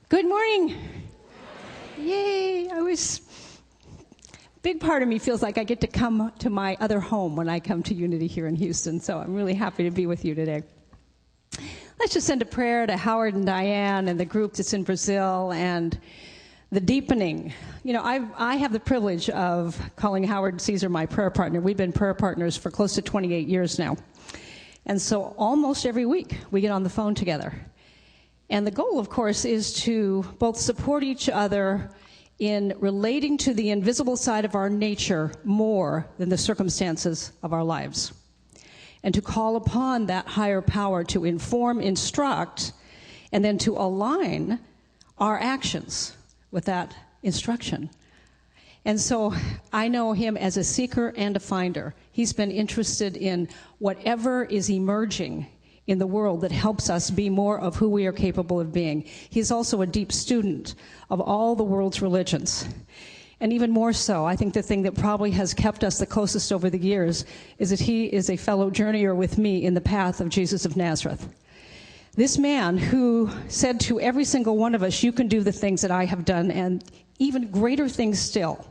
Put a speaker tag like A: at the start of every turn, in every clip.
A: Good morning. Yay. Big part of me feels like I get to come to my other home when I come to Unity here in Houston, so I'm really happy to be with you today. Let's just send a prayer to Howard and Diane and the group that's in Brazil and the deepening. You know, I have the privilege of calling Howard Caesar my prayer partner. We've been prayer partners for close to 28 years now. And so almost every week we get on the phone together. And the goal, of course, is to both support each other in relating to the invisible side of our nature more than the circumstances of our lives, and to call upon that higher power to inform, instruct, and then to align our actions with that instruction. And so I know him as a seeker and a finder. He's been interested in whatever is emerging in the world that helps us be more of who we are capable of being. He's also a deep student of all the world's religions. And even more so, I think the thing that probably has kept us the closest over the years is that he is a fellow journeyer with me in the path of Jesus of Nazareth. This man who said to every single one of us, you can do the things that I have done and even greater things still.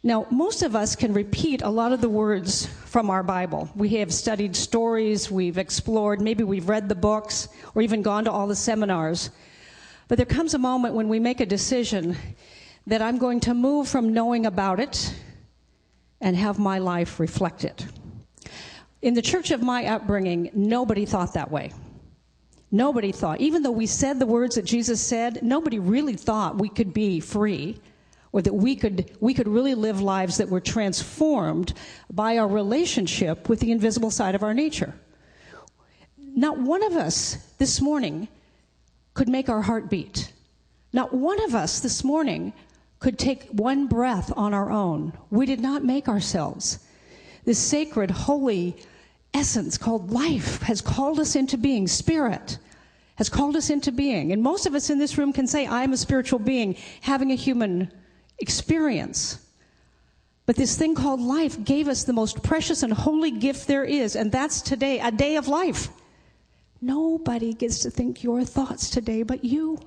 A: Now, most of us can repeat a lot of the words from our Bible. We have studied stories, we've explored, maybe we've read the books, or even gone to all the seminars. But there comes a moment when we make a decision that I'm going to move from knowing about it and have my life reflect it. In the church of my upbringing, nobody thought that way. Nobody thought, even though we said the words that Jesus said, nobody really thought we could be free, or that we could really live lives that were transformed by our relationship with the invisible side of our nature. Not one of us this morning could make our heart beat. Not one of us this morning could take one breath on our own. We did not make ourselves. This sacred, holy essence called life has called us into being. Spirit has called us into being. And most of us in this room can say, I am a spiritual being having a human experience. But this thing called life gave us the most precious and holy gift there is, and that's today, a day of life. Nobody gets to think your thoughts today but you.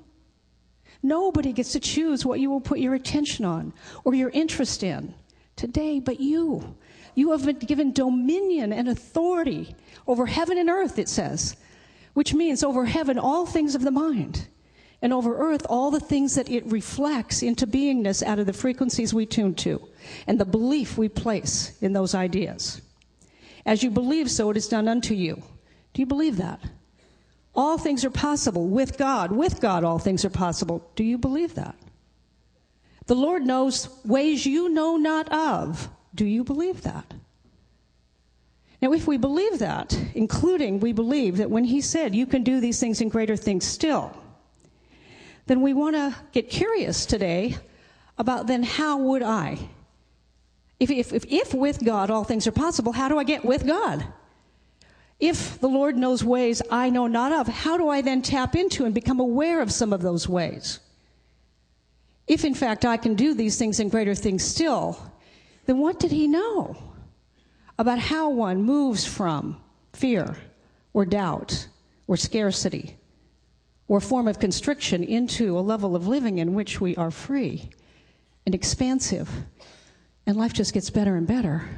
A: Nobody gets to choose what you will put your attention on or your interest in today but you. You have been given dominion and authority over heaven and earth, it says, which means over heaven all things of the mind, and over earth all the things that it reflects into beingness out of the frequencies we tune to and the belief we place in those ideas. As you believe, so it is done unto you. Do you believe that? All things are possible with God. With God, all things are possible. Do you believe that? The Lord knows ways you know not of. Do you believe that? Now, if we believe that, including we believe that when he said, you can do these things and greater things still, then we want to get curious today about then how would I? If with God all things are possible, how do I get with God? If the Lord knows ways I know not of, how do I then tap into and become aware of some of those ways? If in fact I can do these things and greater things still, then what did he know about how one moves from fear or doubt or scarcity or a form of constriction into a level of living in which we are free and expansive, and life just gets better and better,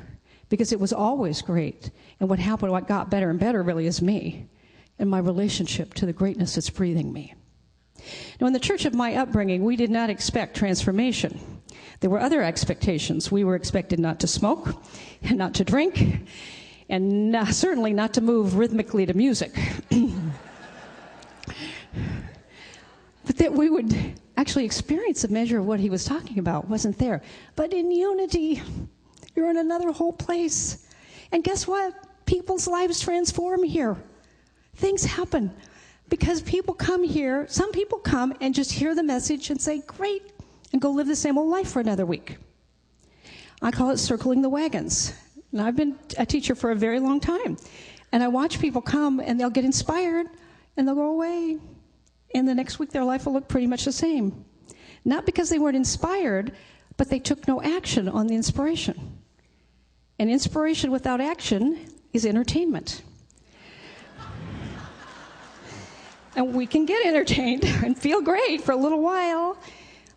A: because it was always great, and what got better and better really is me and my relationship to the greatness that's breathing me. Now, in the church of my upbringing, we did not expect transformation. There were other expectations. We were expected not to smoke and not to drink, and certainly not to move rhythmically to music. But that we would actually experience a measure of what he was talking about wasn't there. But in unity, you're in another whole place. And guess what? People's lives transform here. Things happen because people come here. Some people come and just hear the message and say, great, and go live the same old life for another week. I call it circling the wagons. And I've been a teacher for a very long time. And I watch people come and they'll get inspired and they'll go away. And the next week their life will look pretty much the same. Not because they weren't inspired, but they took no action on the inspiration. And inspiration without action is entertainment. And we can get entertained and feel great for a little while.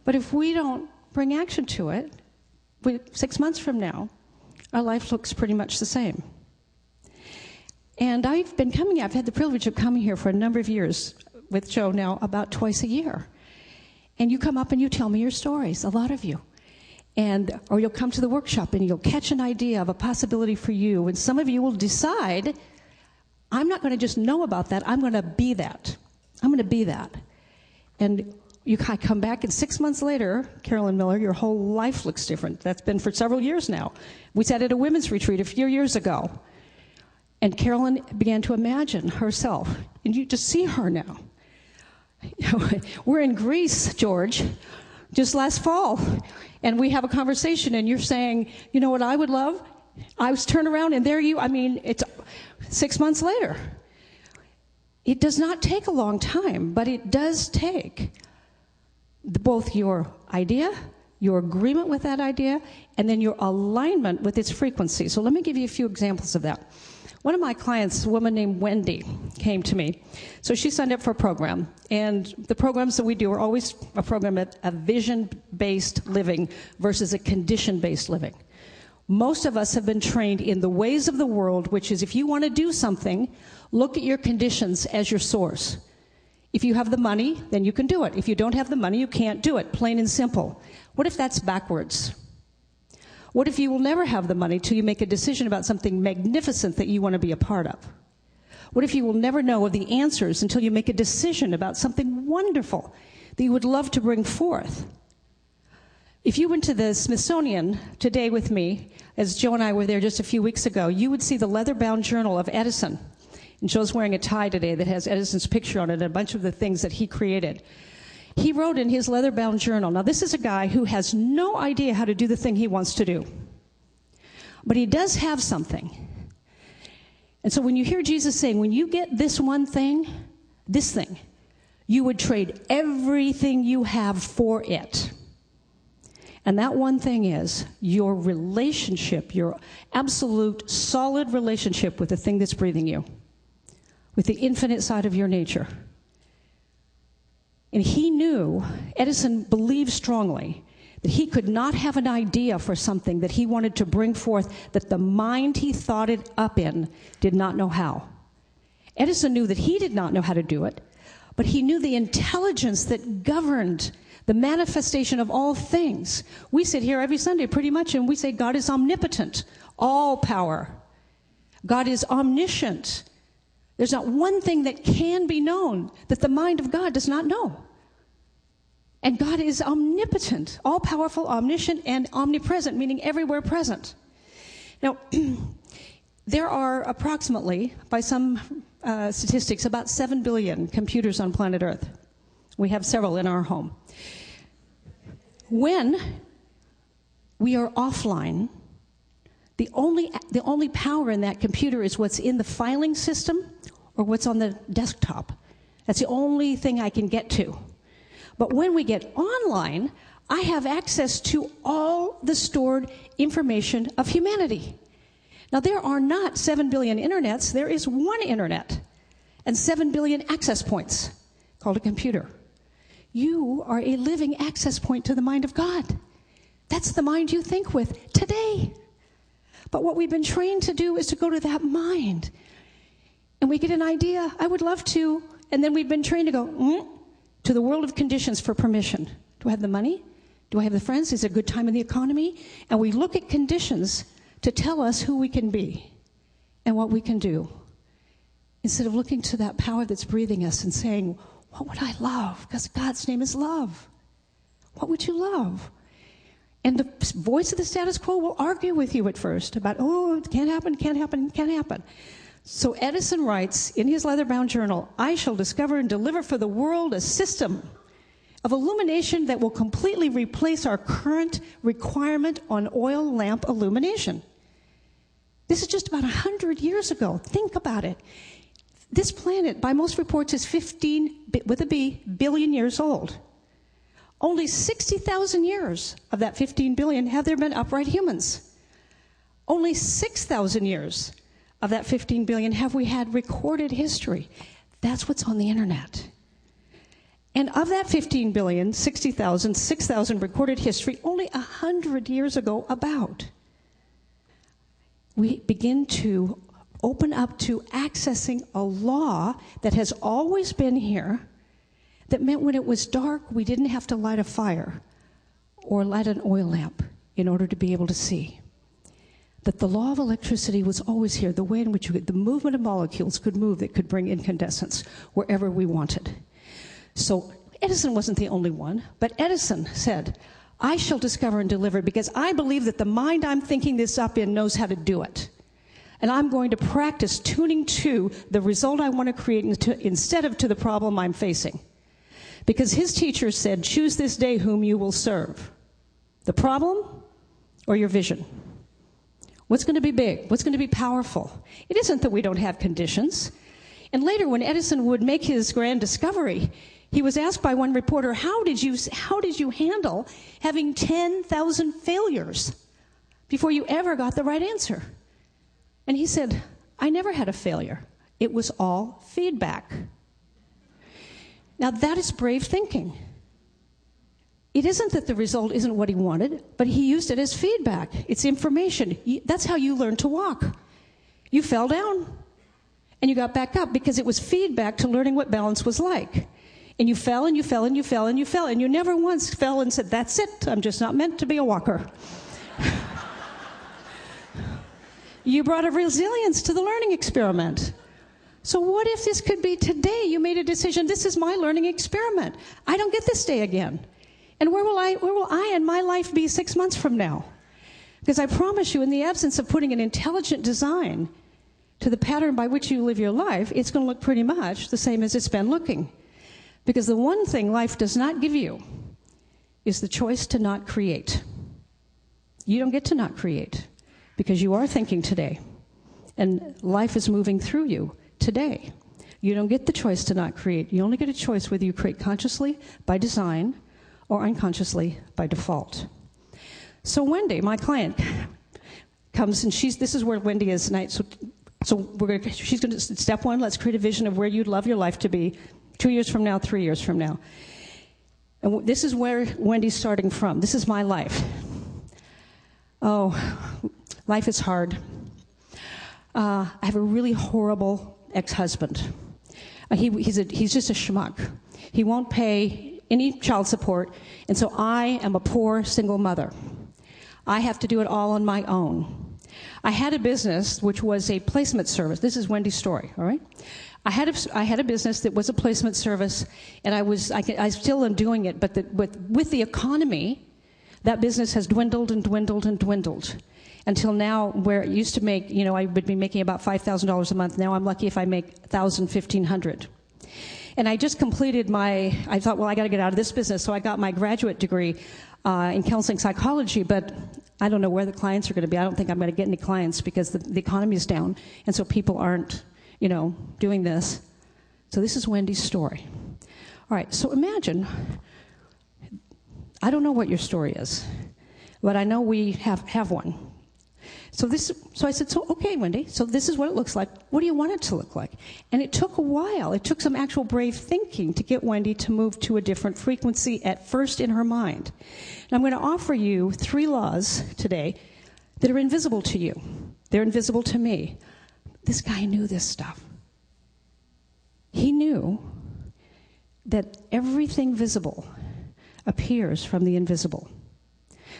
A: But if we don't bring action to it, 6 months from now, our life looks pretty much the same. And I've had the privilege of coming here for a number of years with Joe now about twice a year. And you come up and you tell me your stories, a lot of you. Or you'll come to the workshop and you'll catch an idea of a possibility for you. And some of you will decide, I'm not going to just know about that, I'm going to be that. I'm going to be that. And you come back, and 6 months later, Carolyn Miller, your whole life looks different. That's been for several years now. We sat at a women's retreat a few years ago, and Carolyn began to imagine herself, and you just see her now. We're in Greece, George, just last fall, and we have a conversation, and you're saying, you know what I would love? I was turned around, and there you, it's 6 months later. It does not take a long time, but it does take both your idea, your agreement with that idea, and then your alignment with its frequency. So let me give you a few examples of that. One of my clients, a woman named Wendy, came to me. So she signed up for a program. And the programs that we do are always a program of vision-based living versus a condition-based living. Most of us have been trained in the ways of the world, which is if you want to do something, look at your conditions as your source. If you have the money, then you can do it. If you don't have the money, you can't do it, plain and simple. What if that's backwards? What if you will never have the money till you make a decision about something magnificent that you want to be a part of? What if you will never know of the answers until you make a decision about something wonderful that you would love to bring forth? If you went to the Smithsonian today with me, as Joe and I were there just a few weeks ago, you would see the leather-bound journal of Edison. And Joe's wearing a tie today that has Edison's picture on it and a bunch of the things that he created. He wrote in his leather-bound journal, now this is a guy who has no idea how to do the thing he wants to do. But he does have something. And so when you hear Jesus saying, when you get this one thing, this thing, you would trade everything you have for it. And that one thing is your relationship, your absolute solid relationship with the thing that's breathing you, with the infinite side of your nature. And he knew, Edison believed strongly, that he could not have an idea for something that he wanted to bring forth that the mind he thought it up in did not know how. Edison knew that he did not know how to do it, but he knew the intelligence that governed the manifestation of all things. We sit here every Sunday pretty much and we say God is omnipotent, all power. God is omniscient. There's not one thing that can be known that the mind of God does not know. And God is omnipotent, all-powerful, omniscient, and omnipresent, meaning everywhere present. Now, there are approximately, by some statistics, about 7 billion computers on planet Earth. We have several in our home. When we are offline, the only power in that computer is what's in the filing system or what's on the desktop. That's the only thing I can get to. But when we get online, I have access to all the stored information of humanity. Now, there are not 7 billion internets. There is one internet and 7 billion access points called a computer. You are a living access point to the mind of God. That's the mind you think with today. But what we've been trained to do is to go to that mind. And we get an idea, I would love to, and then we've been trained to go to the world of conditions for permission. Do I have the money? Do I have the friends? Is it a good time in the economy? And we look at conditions to tell us who we can be and what we can do. Instead of looking to that power that's breathing us and saying, what would I love? Because God's name is love. What would you love? And the voice of the status quo will argue with you at first about, it can't happen, can't happen, can't happen. So Edison writes in his leather-bound journal, I shall discover and deliver for the world a system of illumination that will completely replace our current requirement on oil lamp illumination. This is just about 100 years ago. Think about it. This planet, by most reports, is 15, with a B, billion years old. Only 60,000 years of that 15 billion have there been upright humans. Only 6,000 years of that 15 billion have we had recorded history. That's what's on the internet. And of that 15 billion, 60,000, 6,000 recorded history only 100 years ago about. We begin to open up to accessing a law that has always been here, that meant when it was dark, we didn't have to light a fire or light an oil lamp in order to be able to see. That the law of electricity was always here, the way in which the movement of molecules could move that could bring incandescence wherever we wanted. So Edison wasn't the only one, but Edison said, I shall discover and deliver because I believe that the mind I'm thinking this up in knows how to do it. And I'm going to practice tuning to the result I want to create instead of to the problem I'm facing. Because his teacher said, choose this day whom you will serve. The problem or your vision? What's going to be big? What's going to be powerful? It isn't that we don't have conditions. And later, when Edison would make his grand discovery, he was asked by one reporter, how did you handle having 10,000 failures before you ever got the right answer? And he said, I never had a failure. It was all feedback. Now, that is brave thinking. It isn't that the result isn't what he wanted, but he used it as feedback. It's information. That's how you learn to walk. You fell down, and you got back up because it was feedback to learning what balance was like. And you fell, and you fell, and you fell, and you fell, and you never once fell and said, that's it, I'm just not meant to be a walker. You brought a resilience to the learning experiment. So what if this could be today? You made a decision, this is my learning experiment. I don't get this day again. And where will I and my life be 6 months from now? Because I promise you, in the absence of putting an intelligent design to the pattern by which you live your life, it's going to look pretty much the same as it's been looking. Because the one thing life does not give you is the choice to not create. You don't get to not create because you are thinking today. And life is moving through you today. You don't get the choice to not create. You only get a choice whether you create consciously by design or unconsciously by default. So Wendy, my client, comes and this is where Wendy is tonight. So she's going to, step one, let's create a vision of where you'd love your life to be 2 years from now, 3 years from now. And this is where Wendy's starting from. This is my life. Oh, life is hard. I have a really horrible ex-husband. He's just a schmuck. He won't pay any child support, and so I am a poor single mother. I have to do it all on my own. I had a business which was a placement service. This is Wendy's story, all right? I had a business that was a placement service, and I still am doing it, but with the economy, that business has dwindled and dwindled and dwindled until now, where it used to make, I would be making about $5,000 a month. Now I'm lucky if I make $1,000, $1,500. And I just completed I thought, well, I got to get out of this business, so I got my graduate degree in counseling psychology, but I don't know where the clients are going to be. I don't think I'm going to get any clients because the economy is down, and so people aren't, doing this. So this is Wendy's story. All right, so imagine, I don't know what your story is, but I know we have one. So I said, okay, Wendy, so this is what it looks like. What do you want it to look like? And it took a while. It took some actual brave thinking to get Wendy to move to a different frequency at first in her mind. And I'm going to offer you 3 laws today that are invisible to you. They're invisible to me. This guy knew this stuff. He knew that everything visible appears from the invisible.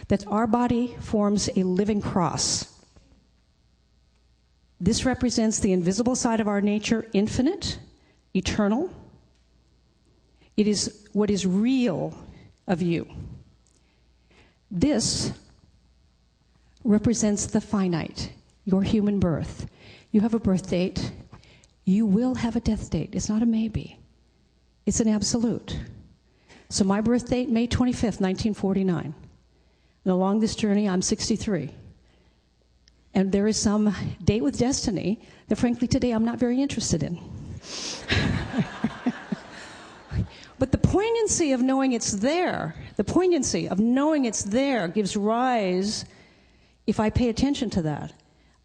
A: That our body forms a living cross. This represents the invisible side of our nature, infinite, eternal. It is what is real of you. This represents the finite, your human birth. You have a birth date. You will have a death date. It's not a maybe. It's an absolute. So my birth date, May 25th, 1949. And along this journey, I'm 63. And there is some date with destiny that, frankly, today I'm not very interested in. But the poignancy of knowing it's there, gives rise, if I pay attention to that,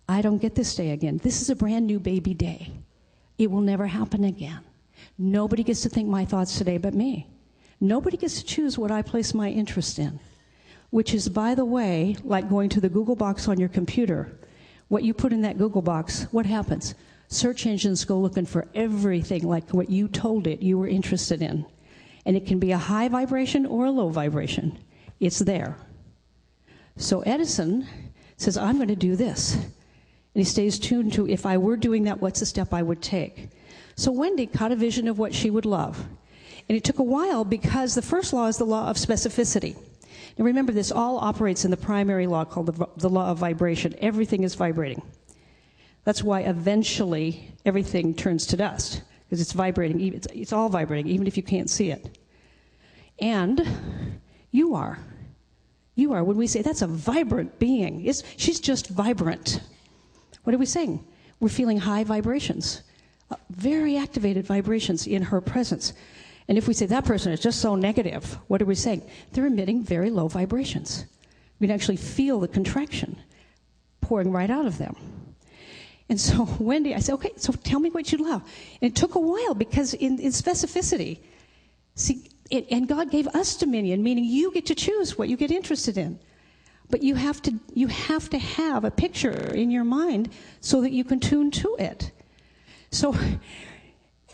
A: I don't get this day again. This is a brand new baby day. It will never happen again. Nobody gets to think my thoughts today but me. Nobody gets to choose what I place my interest in, which is, by the way, like going to the Google box on your computer. What you put in that Google box, what happens? Search engines go looking for everything like what you told it you were interested in. And it can be a high vibration or a low vibration. It's there. So Edison says, I'm going to do this. And he stays tuned to, if I were doing that, what's the step I would take? So Wendy caught a vision of what she would love. And it took a while because the first law is the law of specificity. Now remember, this all operates in the primary law called the law of vibration. Everything is vibrating. That's why eventually everything turns to dust, because it's vibrating. It's all vibrating, even if you can't see it. And you are. You are. When we say that's a vibrant being, she's just vibrant. What are we saying? We're feeling high vibrations, very activated vibrations in her presence. And if we say that person is just so negative, what are we saying? They're emitting very low vibrations. We can actually feel the contraction pouring right out of them. And so Wendy, I said, okay, so tell me what you love. And it took a while because in specificity, and God gave us dominion, meaning you get to choose what you get interested in. But you have to have a picture in your mind so that you can tune to it. So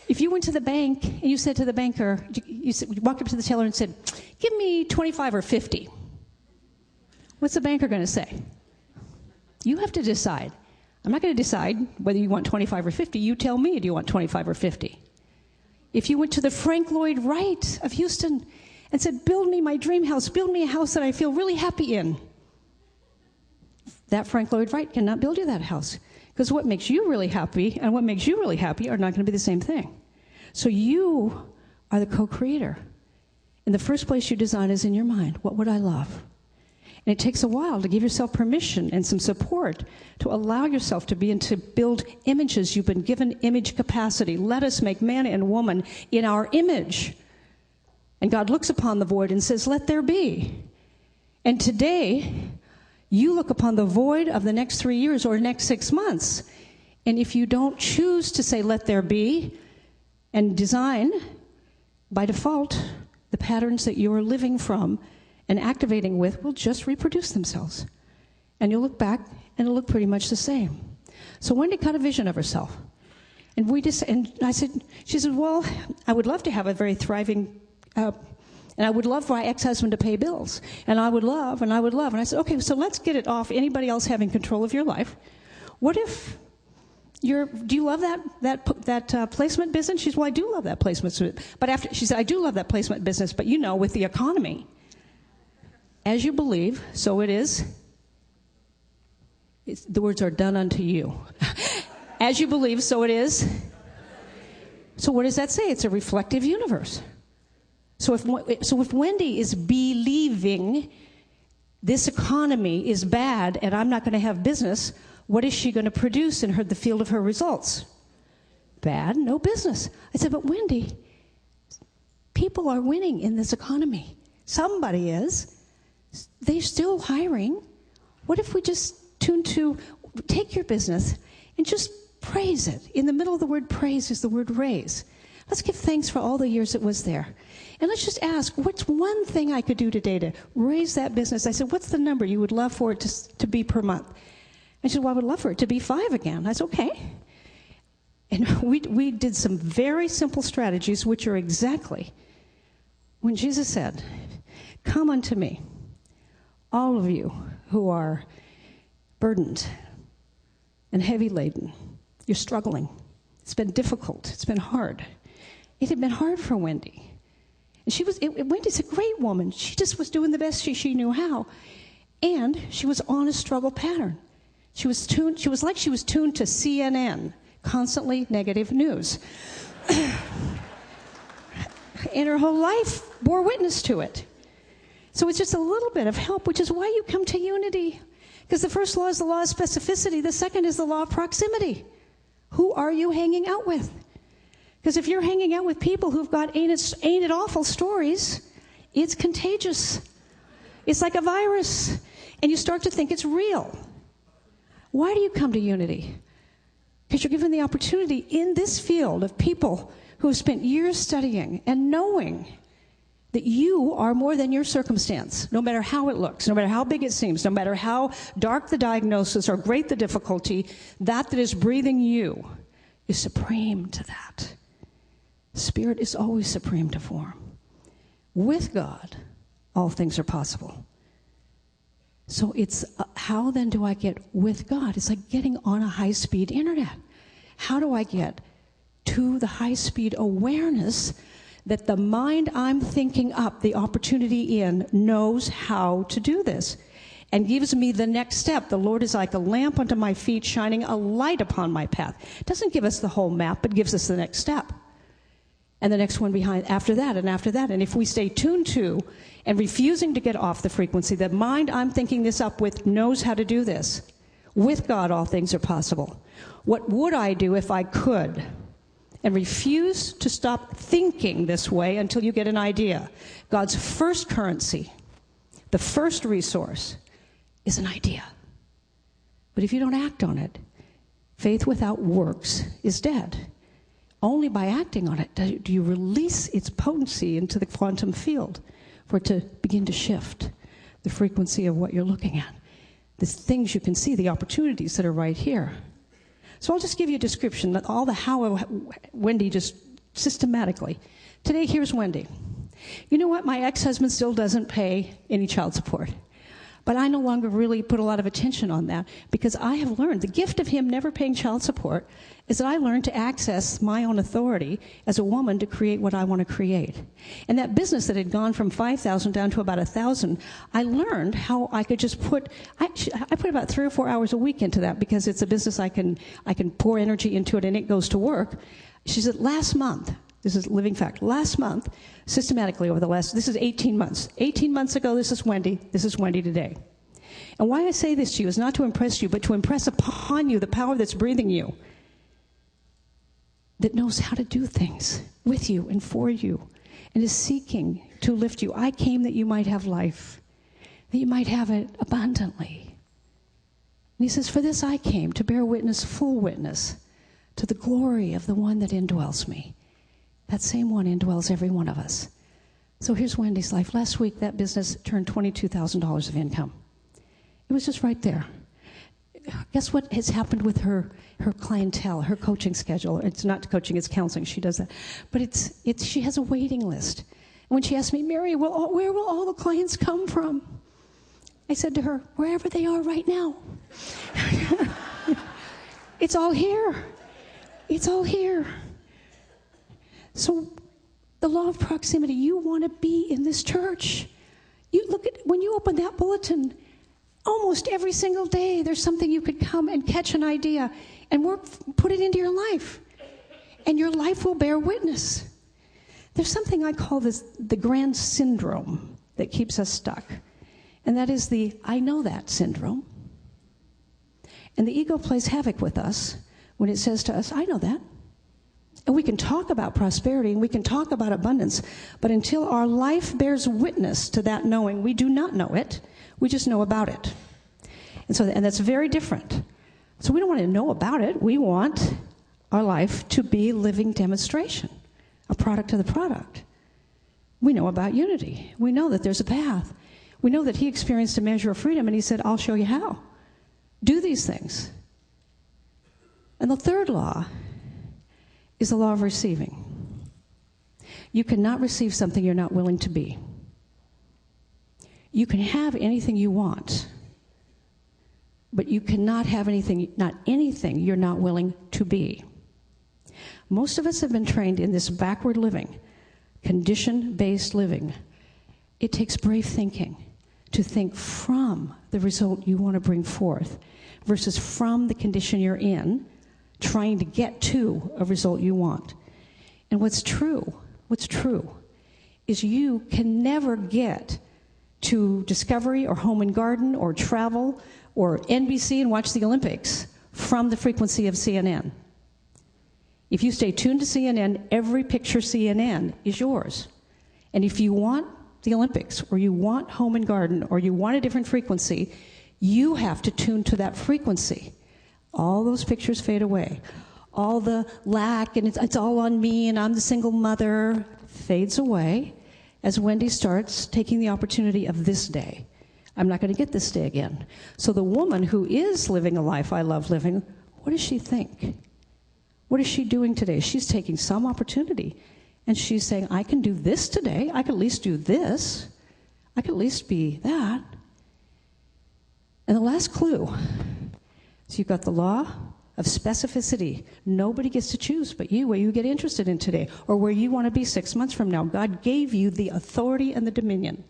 A: if you went to the bank and you said to the banker, you walked up to the teller and said, give me 25 or 50. What's the banker going to say? You have to decide. I'm not going to decide whether you want 25 or 50. You tell me, do you want 25 or 50? If you went to the Frank Lloyd Wright of Houston and said, build me my dream house, build me a house that I feel really happy in, that Frank Lloyd Wright cannot build you that house. Because what makes you really happy and what makes you really happy are not going to be the same thing. So you are the co-creator. In the first place you design is in your mind. What would I love? And it takes a while to give yourself permission and some support to allow yourself to begin to build images. You've been given image capacity. Let us make man and woman in our image. And God looks upon the void and says, let there be. And today, you look upon the void of the next 3 years or next 6 months. And if you don't choose to say, let there be, and design, by default, the patterns that you are living from and activating with will just reproduce themselves. And you'll look back, and it'll look pretty much the same. So Wendy got a vision of herself. And I said, she said, well, I would love to have a very thriving, and I would love for my ex-husband to pay bills. And I would love. And I said, okay, so let's get it off anybody else having control of your life. What if do you love that placement business? She said, well, I do love that placement. But she said, I do love that placement business, but with the economy, as you believe, so it is. The words are done unto you. As you believe, so it is. So what does that say? It's a reflective universe. So if Wendy is believing this economy is bad and I'm not going to have business, what is she going to produce in the field of her results? Bad, no business. I said, but Wendy, people are winning in this economy. Somebody is. They're still hiring. What if we just take your business and just praise it? In the middle of the word praise is the word raise. Let's give thanks for all the years it was there. And let's just ask, what's one thing I could do today to raise that business? I said, what's the number you would love for it to be per month? I said, well, I would love for it to be 5 again. I said, okay. And we did some very simple strategies, which are exactly when Jesus said, come unto me, all of you who are burdened and heavy laden. You're struggling. It's been difficult. It's been hard. It had been hard for Wendy. And Wendy's a great woman. She just was doing the best she knew how. And she was on a struggle pattern. She was tuned to CNN, constantly negative news. And her whole life bore witness to it. So it's just a little bit of help, which is why you come to unity. Because the first law is the law of specificity. The second is the law of proximity. Who are you hanging out with? Because if you're hanging out with people who've got ain't it awful stories, it's contagious. It's like a virus. And you start to think it's real. Why do you come to unity? Because you're given the opportunity in this field of people who have spent years studying and knowing that you are more than your circumstance, no matter how it looks, no matter how big it seems, no matter how dark the diagnosis or great the difficulty, that is breathing you is supreme to that. Spirit is always supreme to form. With God, all things are possible. So it's how then do I get with God? It's like getting on a high-speed internet. How do I get to the high-speed awareness that the mind I'm thinking up the opportunity in knows how to do this and gives me the next step? The Lord is like a lamp unto my feet, shining a light upon my path. It doesn't give us the whole map, but gives us the next step. And the next one behind, after that, and after that. And if we stay tuned to and refusing to get off the frequency, the mind I'm thinking this up with knows how to do this. With God, all things are possible. What would I do if I could? And refuse to stop thinking this way until you get an idea. God's first currency, the first resource, is an idea. But if you don't act on it, faith without works is dead. Only by acting on it do you release its potency into the quantum field for it to begin to shift the frequency of what you're looking at. The things you can see, the opportunities that are right here. So I'll just give you a description, all the how Wendy just systematically. Today, here's Wendy. You know what? My ex-husband still doesn't pay any child support. But I no longer really put a lot of attention on that because I have learned the gift of him never paying child support is that I learned to access my own authority as a woman to create what I want to create. And that business that had gone from 5,000 down to about 1,000, I learned how I could just I put about 3 or 4 hours a week into that because it's a business I can pour energy into it and it goes to work. She said last month, this is living fact, last month, systematically over this is 18 months. 18 months ago, this is Wendy today. And why I say this to you is not to impress you, but to impress upon you the power that's breathing you, that knows how to do things with you and for you, and is seeking to lift you. I came that you might have life, that you might have it abundantly. And he says, for this I came, to bear witness, full witness, to the glory of the one that indwells me. That same one indwells every one of us. So here's Wendy's life. Last week, that business turned $22,000 of income. It was just right there. Guess what has happened with her clientele, her coaching schedule? It's not coaching, it's counseling. She does that. But she has a waiting list. And when she asked me, Mary, where will all the clients come from? I said to her, wherever they are right now. It's all here. It's all here. So the law of proximity, you want to be in this church. You look at, when you open that bulletin, almost every single day there's something you could come and catch an idea and put it into your life. And your life will bear witness. There's something I call the grand syndrome that keeps us stuck. And that is the I know that syndrome. And the ego plays havoc with us when it says to us, I know that. And we can talk about prosperity and we can talk about abundance, but until our life bears witness to that knowing, we do not know it. We just know about it. And that's very different. So we don't want to know about it. We want our life to be living demonstration, a product of the product. We know about unity. We know that there's a path. We know that he experienced a measure of freedom and he said, I'll show you how. Do these things. And the third law is the law of receiving. You cannot receive something you're not willing to be. You can have anything you want, but you cannot have anything you're not willing to be. Most of us have been trained in this backward living, condition-based living. It takes brave thinking to think from the result you want to bring forth versus from the condition you're in, trying to get to a result you want. And what's true is you can never get to Discovery or Home and Garden or travel or NBC and watch the Olympics from the frequency of CNN. If you stay tuned to CNN, every picture CNN is yours. And if you want the Olympics or you want Home and Garden or you want a different frequency, you have to tune to that frequency. All those pictures fade away. all the lack, and it's all on me, and I'm the single mother, fades away as Wendy starts taking the opportunity of this day. I'm not going to get this day again. So the woman who is living a life I love living, what does she think? What is she doing today? She's taking some opportunity, and she's saying, I can do this today. I can at least do this. I can at least be that. And the last clue, so you've got the law of specificity. Nobody gets to choose but you, what you get interested in today, or where you want to be 6 months from now. God gave you the authority and the dominion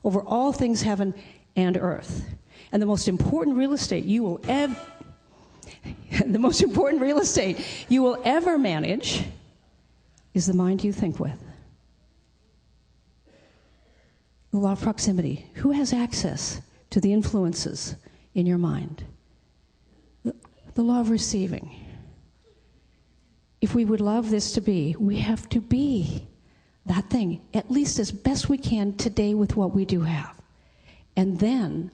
A: over all things heaven and earth. And the most important real estate you will ever manage is the mind you think with. The law of proximity. Who has access to the influences in your mind? The law of receiving. If we would love this to be, we have to be that thing, at least as best we can today with what we do have. And then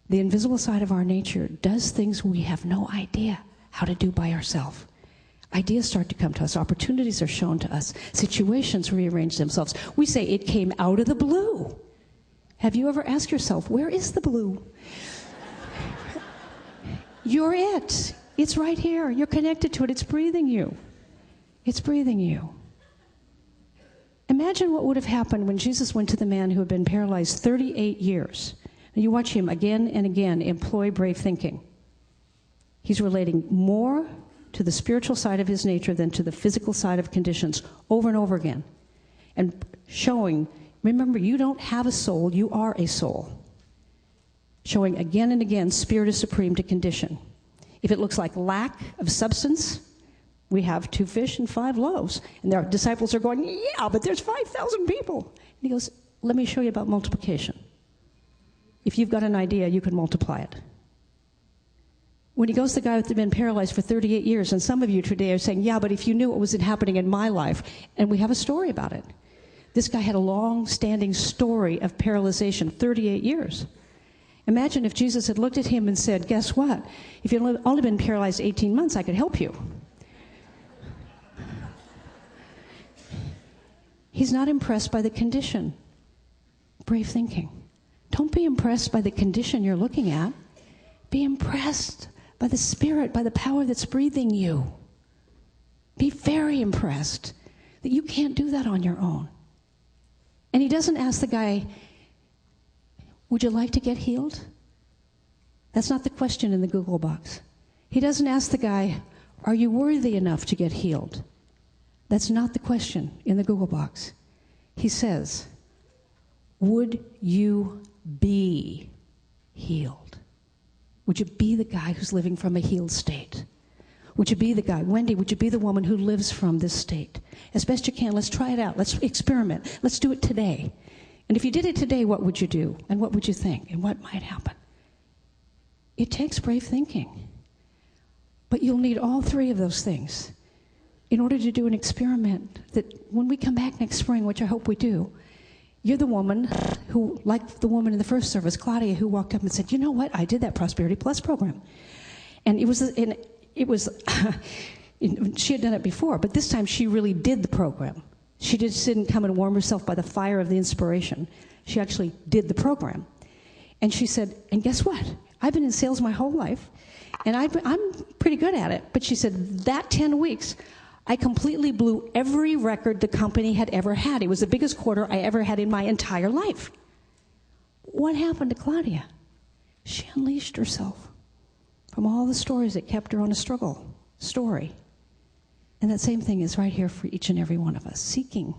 A: the invisible side of our nature does things we have no idea how to do by ourselves. Ideas start to come to us. Opportunities are shown to us. Situations rearrange themselves. We say it came out of the blue. Have you ever asked yourself, where is the blue? You're it. It's right here. You're connected to it. It's breathing you. It's breathing you. Imagine what would have happened when Jesus went to the man who had been paralyzed 38 years. And you watch him again and again employ brave thinking. He's relating more to the spiritual side of his nature than to the physical side of conditions over and over again. And showing, remember, you don't have a soul, you are a soul. Showing again and again, spirit is supreme to condition. If it looks like lack of substance, we have 2 fish and 5 loaves. And their disciples are going, yeah, but there's 5,000 people. And he goes, let me show you about multiplication. If you've got an idea, you can multiply it. When he goes to the guy who's been paralyzed for 38 years, and some of you today are saying, yeah, but if you knew what was happening in my life, and we have a story about it. This guy had a long-standing story of paralyzation, 38 years. Imagine if Jesus had looked at him and said, guess what? If you'd only been paralyzed 18 months, I could help you. He's not impressed by the condition. Brave thinking. Don't be impressed by the condition you're looking at. Be impressed by the Spirit, by the power that's breathing you. Be very impressed that you can't do that on your own. And he doesn't ask the guy, would you like to get healed? That's not the question in the Google box. He doesn't ask the guy, are you worthy enough to get healed? That's not the question in the Google box. He says, would you be healed? Would you be the guy who's living from a healed state? Would you be the guy? Wendy, would you be the woman who lives from this state? As best you can, let's try it out. Let's experiment. Let's do it today. And if you did it today, what would you do? And what would you think? And what might happen? It takes brave thinking. But you'll need all 3 of those things in order to do an experiment that when we come back next spring, which I hope we do, you're the woman who, like the woman in the first service, Claudia, who walked up and said, you know what? I did that Prosperity Plus program. And it was she had done it before, but this time she really did the program. She just didn't come and warm herself by the fire of the inspiration. She actually did the program. And she said, and guess what? I've been in sales my whole life, and I'm pretty good at it. But she said, that 10 weeks, I completely blew every record the company had ever had. It was the biggest quarter I ever had in my entire life. What happened to Claudia? She unleashed herself from all the stories that kept her on a struggle story. And that same thing is right here for each and every one of us, seeking